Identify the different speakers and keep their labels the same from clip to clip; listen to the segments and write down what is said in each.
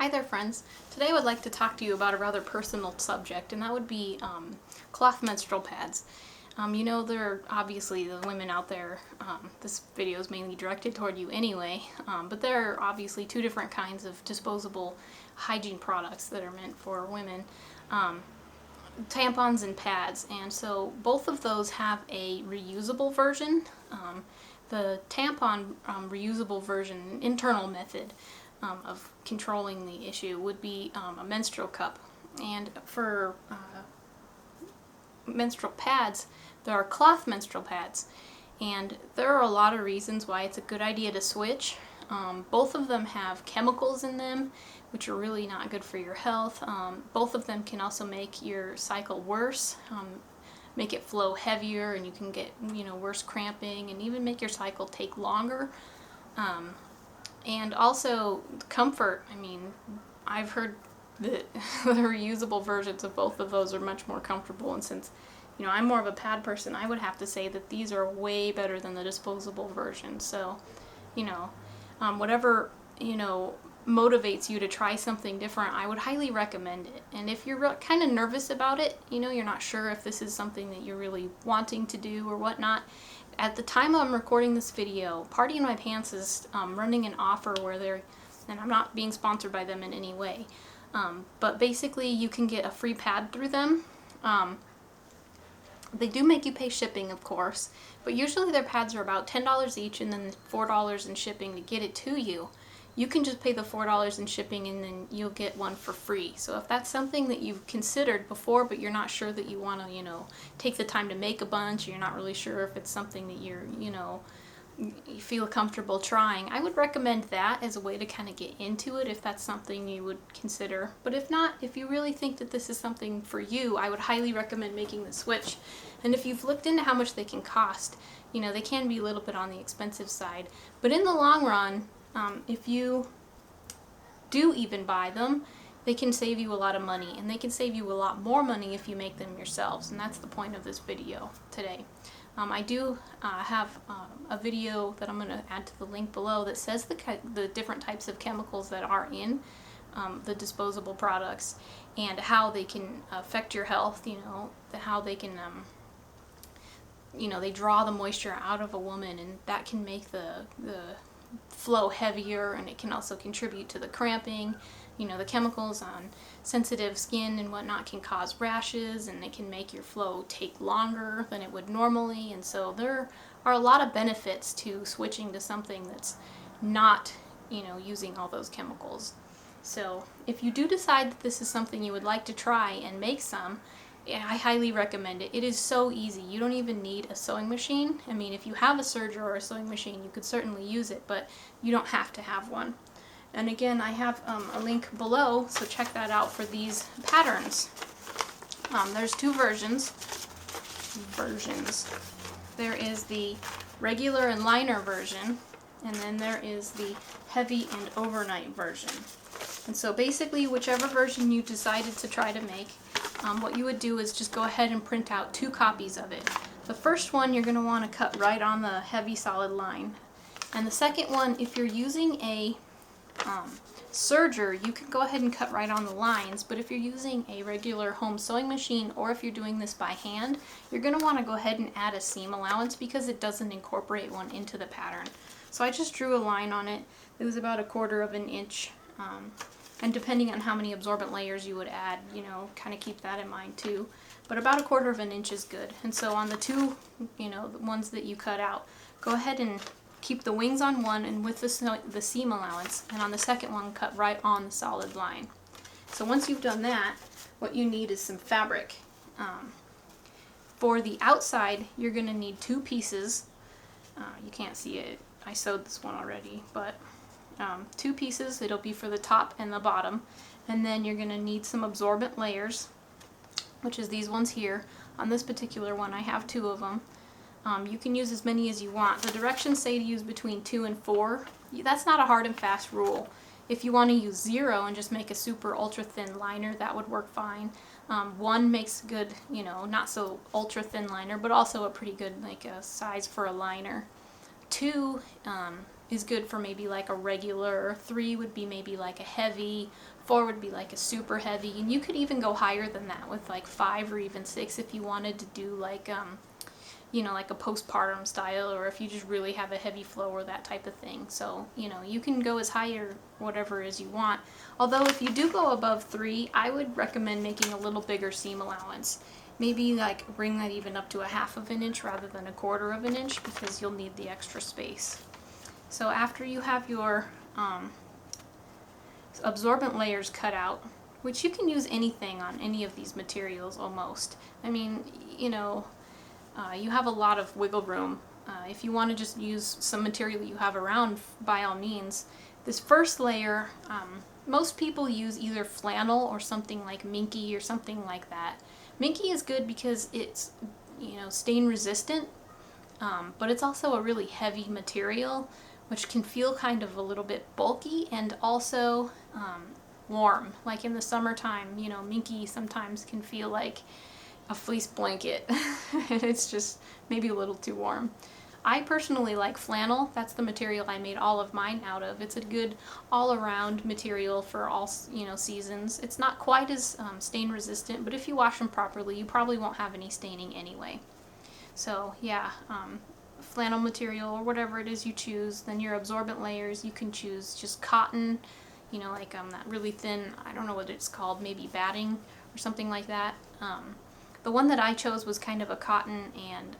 Speaker 1: Hi there, friends. Today I would like to talk to you about a rather personal subject, and that would be cloth menstrual pads. There are obviously the women out there, this video is mainly directed toward you anyway, but there are obviously two different kinds of disposable hygiene products that are meant for women. Tampons and pads, and so both of those have a reusable version. The tampon reusable version, internal method of controlling the issue would be a menstrual cup. And for menstrual pads, there are cloth menstrual pads. And there are a lot of reasons why it's a good idea to switch. Both of them have chemicals in them, which are really not good for your health. Both of them can also make your cycle worse, make it flow heavier, and you can get worse cramping, and even make your cycle take longer. And also comfort. I mean, I've heard that the reusable versions of both of those are much more comfortable, and since I'm more of a pad person, I would have to say that these are way better than the disposable version. So whatever motivates you to try something different, I would highly recommend it. And if you're kind of nervous about it, you're not sure if this is something that you're really wanting to do or whatnot, at the time I'm recording this video, Party in My Pants is running an offer where and I'm not being sponsored by them in any way, but basically you can get a free pad through them. They do make you pay shipping, of course, but usually their pads are about $10 each and then $4 in shipping to get it to you. You can just pay the $4 in shipping and then you'll get one for free. So if that's something that you've considered before, but you're not sure that you want to, take the time to make a bunch, or you're not really sure if it's something that you feel comfortable trying, I would recommend that as a way to kind of get into it if that's something you would consider. But if not, if you really think that this is something for you, I would highly recommend making the switch. And if you've looked into how much they can cost, they can be a little bit on the expensive side. But in the long run, if you do even buy them, they can save you a lot of money, and they can save you a lot more money if you make them yourselves, and that's the point of this video today. I do have a video that I'm going to add to the link below that says the different types of chemicals that are in the disposable products and how they can affect your health, how they can they draw the moisture out of a woman, and that can make the flow heavier, and it can also contribute to the cramping. The chemicals on sensitive skin and whatnot can cause rashes, and it can make your flow take longer than it would normally. And so there are a lot of benefits to switching to something that's not using all those chemicals. So if you do decide that this is something you would like to try and make some, I highly recommend it. It is so easy. You don't even need a sewing machine. I mean, if you have a serger or a sewing machine, you could certainly use it, but you don't have to have one. And again, I have a link below, so check that out for these patterns. There's two versions. There is the regular and liner version, and then there is the heavy and overnight version. And so basically, whichever version you decided to try to make, what you would do is just go ahead and print out 2 copies of it. The first one you're going to want to cut right on the heavy solid line. And the second one, if you're using a serger, you can go ahead and cut right on the lines, but if you're using a regular home sewing machine, or if you're doing this by hand, you're going to want to go ahead and add a seam allowance because it doesn't incorporate one into the pattern. So I just drew a line on it. It was about 1/4 of an inch. And depending on how many absorbent layers you would add, kind of keep that in mind too. But about 1/4 of an inch is good. And so on the two, the ones that you cut out, go ahead and keep the wings on one and with the seam allowance, and on the second one, cut right on the solid line. So once you've done that, what you need is some fabric. For the outside, you're going to need 2 pieces. You can't see it. I sewed this one already, but 2 pieces. It'll be for the top and the bottom. And then you're going to need some absorbent layers, which is these ones here. On this particular one, I have 2 of them. You can use as many as you want. The directions say to use between 2 and 4. That's not a hard and fast rule. If you want to use 0 and just make a super ultra thin liner, that would work fine. 1 makes good, not so ultra thin liner, but also a pretty good size for a liner. 2 is good for maybe like a regular, 3 would be maybe like a heavy, 4 would be like a super heavy, and you could even go higher than that with like 5 or even 6 if you wanted to do like you know, like a postpartum style, or if you just really have a heavy flow or that type of thing. So, you know, you can go as high or whatever as you want. Although if you do go above 3, I would recommend making a little bigger seam allowance. Maybe like bring that even up to a 1/2 of an inch rather than a 1/4 of an inch, because you'll need the extra space. So after you have your absorbent layers cut out, which you can use anything on any of these materials almost. I mean, you know, you have a lot of wiggle room. If you want to just use some material you have around, by all means. This first layer, most people use either flannel or something like minky or something like that. Minky is good because it's, you know, stain resistant, but it's also a really heavy material, which can feel kind of a little bit bulky and also warm. Like in the summertime, you know, minky sometimes can feel like a fleece blanket and it's just maybe a little too warm. I personally like flannel. That's the material I made all of mine out of. It's a good all-around material for all, you know, seasons. It's not quite as stain resistant, but if you wash them properly, you probably won't have any staining anyway. So yeah, flannel material or whatever it is you choose. Then your absorbent layers, you can choose just cotton, you know, like that really thin, I don't know what it's called, maybe batting or something like that. The one that I chose was kind of a cotton and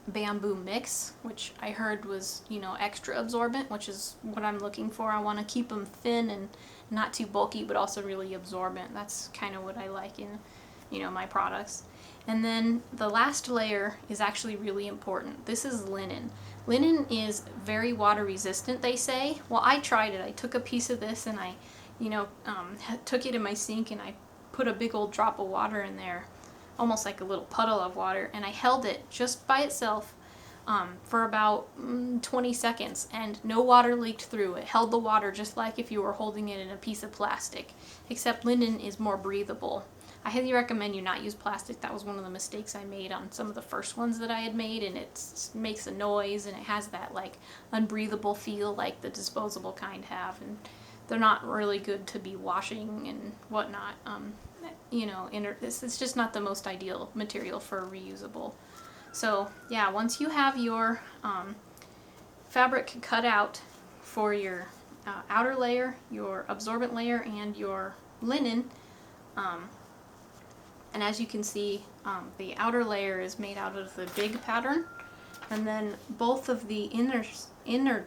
Speaker 1: bamboo mix, which I heard was, you know, extra absorbent, which is what I'm looking for. I want to keep them thin and not too bulky, but also really absorbent. That's kind of what I like in, you know, my products. And then the last layer is actually really important. This is linen. Linen is very water resistant, they say. Well, I tried it. I took a piece of this and I, you know, took it in my sink and I put a big old drop of water in there, almost like a little puddle of water, and I held it just by itself for about 20 seconds, and no water leaked through. It held the water just like if you were holding it in a piece of plastic, except linen is more breathable. I highly recommend you not use plastic. That was one of the mistakes I made on some of the first ones that I had made, and it makes a noise and it has that like unbreathable feel like the disposable kind have, and they're not really good to be washing and whatnot. You know, it's just not the most ideal material for reusable. So yeah, once you have your fabric cut out for your outer layer, your absorbent layer, and your linen, and as you can see, the outer layer is made out of the big pattern, and then both of the inner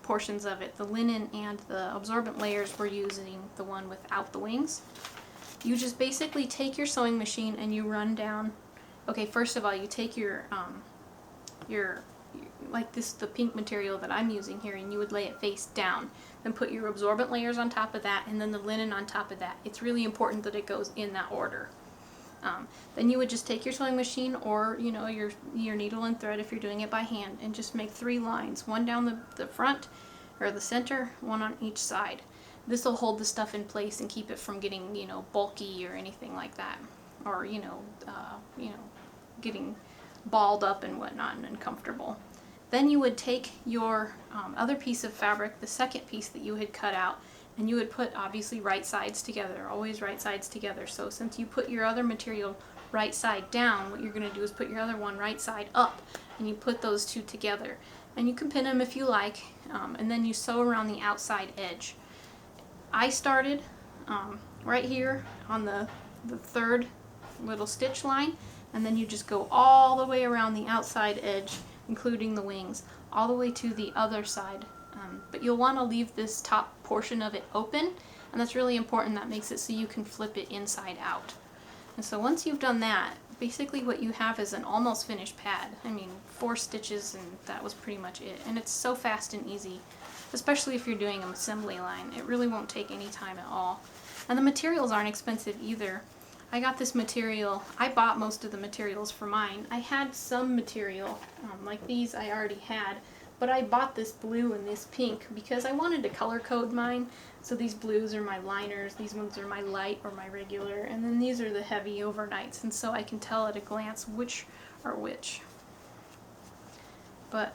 Speaker 1: portions of it, the linen and the absorbent layers, we're using the one without the wings. You just basically take your sewing machine and you run down. Okay, first of all, you take your like this, the pink material that I'm using here, and you would lay it face down. Then put your absorbent layers on top of that, and then the linen on top of that. It's really important that it goes in that order. Then you would just take your sewing machine, or you know, your needle and thread if you're doing it by hand, and just make 3 lines, one down the front or the center, one on each side. This will hold the stuff in place and keep it from getting, you know, bulky or anything like that, or you know, getting balled up and whatnot and uncomfortable. Then you would take your other piece of fabric, the second piece that you had cut out, and you would put obviously right sides together, always right sides together. So since you put your other material right side down, what you're going to do is put your other one right side up, and you put those two together. And you can pin them if you like, and then you sew around the outside edge. I started right here on the third little stitch line, and then you just go all the way around the outside edge, including the wings, all the way to the other side. But you'll want to leave this top portion of it open, and that's really important. That makes it so you can flip it inside out. And so once you've done that, basically what you have is an almost finished pad. I mean, 4 stitches and that was pretty much it. And it's so fast and easy, especially if you're doing an assembly line. It really won't take any time at all. And the materials aren't expensive either. I got this material, I bought most of the materials for mine. I had some material, like these I already had, but I bought this blue and this pink because I wanted to color code mine. So these blues are my liners, these ones are my light or my regular, and then these are the heavy overnights, and so I can tell at a glance which are which. But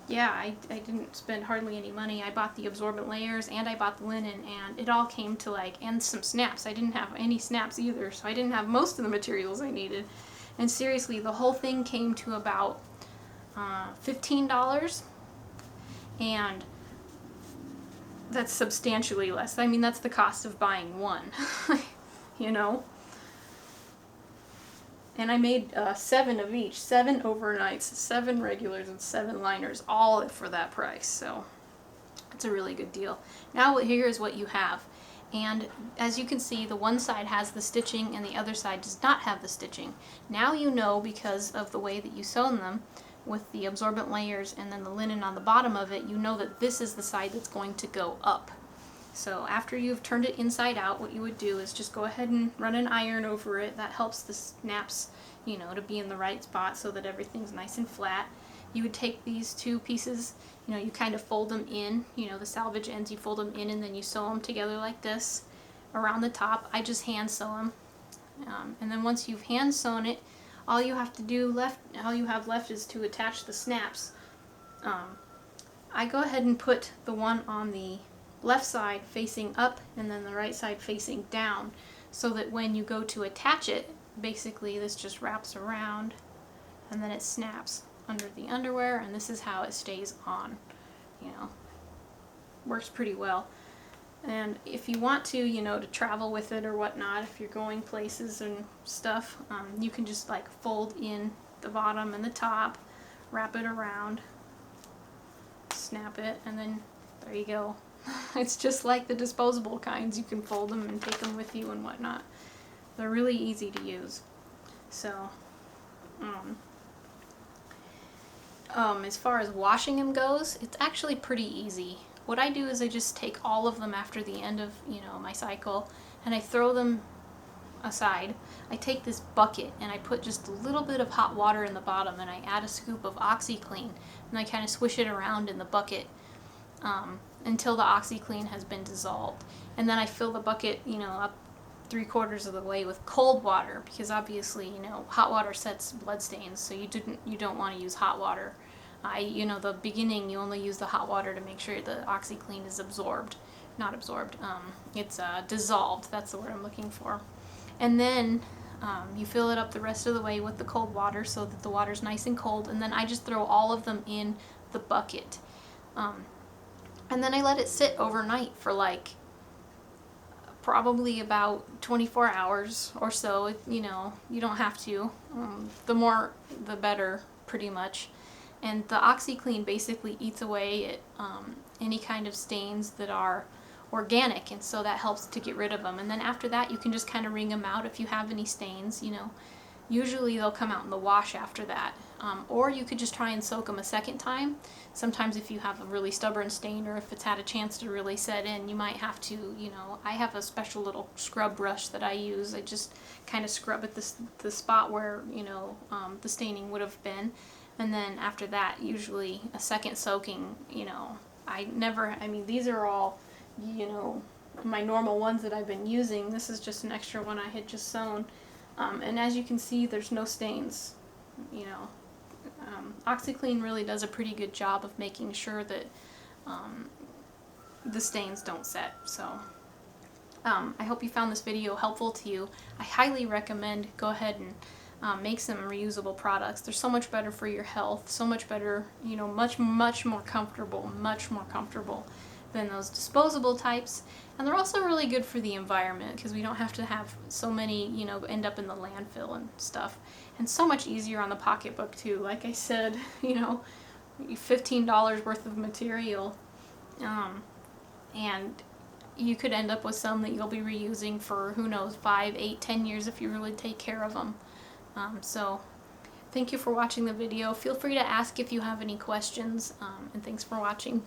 Speaker 1: yeah, I didn't spend hardly any money. I bought the absorbent layers and I bought the linen, and it all came to like, and some snaps. I didn't have any snaps either, so I didn't have most of the materials I needed. And seriously, the whole thing came to about $15, and that's substantially less. I mean, that's the cost of buying one, you know? And I made 7 of each, 7 overnights, 7 regulars, and 7 liners, all for that price. So it's a really good deal. Now here's what you have. And as you can see, the one side has the stitching and the other side does not have the stitching. Now you know, because of the way that you sewn them, with the absorbent layers and then the linen on the bottom of it, you know that this is the side that's going to go up. So after you've turned it inside out, what you would do is just go ahead and run an iron over it. That helps the snaps, you know, to be in the right spot so that everything's nice and flat. You would take these 2 pieces, you know, you kind of fold them in, you know, the salvage ends, you fold them in and then you sew them together like this around the top. I just hand sew them. And then once you've hand sewn it, all you have left is to attach the snaps. I go ahead and put the one on the left side facing up and then the right side facing down, so that when you go to attach it, basically this just wraps around and then it snaps under the underwear, and this is how it stays on. You know, works pretty well. And if you want to, you know, to travel with it or whatnot, if you're going places and stuff, you can just like fold in the bottom and the top, wrap it around, snap it, and then there you go. It's just like the disposable kinds. You can fold them and take them with you and whatnot. They're really easy to use. So, as far as washing them goes, it's actually pretty easy. What I do is I just take all of them after the end of, you know, my cycle, and I throw them aside. I take this bucket and I put just a little bit of hot water in the bottom, and I add a scoop of OxyClean, and I kind of swish it around in the bucket until the OxyClean has been dissolved. And then I fill the bucket, you know, up 3/4 of the way with cold water, because obviously, you know, hot water sets blood stains, so you don't want to use hot water. You know, the beginning you only use the hot water to make sure the OxyClean is it's dissolved. That's the word I'm looking for. And then you fill it up the rest of the way with the cold water so that the water's nice and cold, and then I just throw all of them in the bucket. And then I let it sit overnight for like probably about 24 hours or so. You know, you don't have to. The more, the better, pretty much. And the OxyClean basically eats away at any kind of stains that are organic, and so that helps to get rid of them. And then after that, you can just kind of wring them out if you have any stains, you know. Usually they'll come out in the wash after that. Or you could just try and soak them a second time. Sometimes if you have a really stubborn stain, or if it's had a chance to really set in, you might have to, you know, I have a special little scrub brush that I use. I just kind of scrub at the spot where, you know, the staining would have been. And then after that, usually a second soaking, you know, I mean, these are all, you know, my normal ones that I've been using. This is just an extra one I had just sewn. And as you can see, there's no stains, you know. OxyClean really does a pretty good job of making sure that the stains don't set. So I hope you found this video helpful to you. I highly recommend go ahead and make some reusable products. They're so much better for your health, so much better, you know, much more comfortable than those disposable types. And they're also really good for the environment, because we don't have to have so many, you know, end up in the landfill and stuff. And so much easier on the pocketbook too. Like I said, you know, $15 worth of material, and you could end up with some that you'll be reusing for, who knows, 5, 8, 10 years if you really take care of them. So thank you for watching the video. Feel free to ask if you have any questions, and thanks for watching.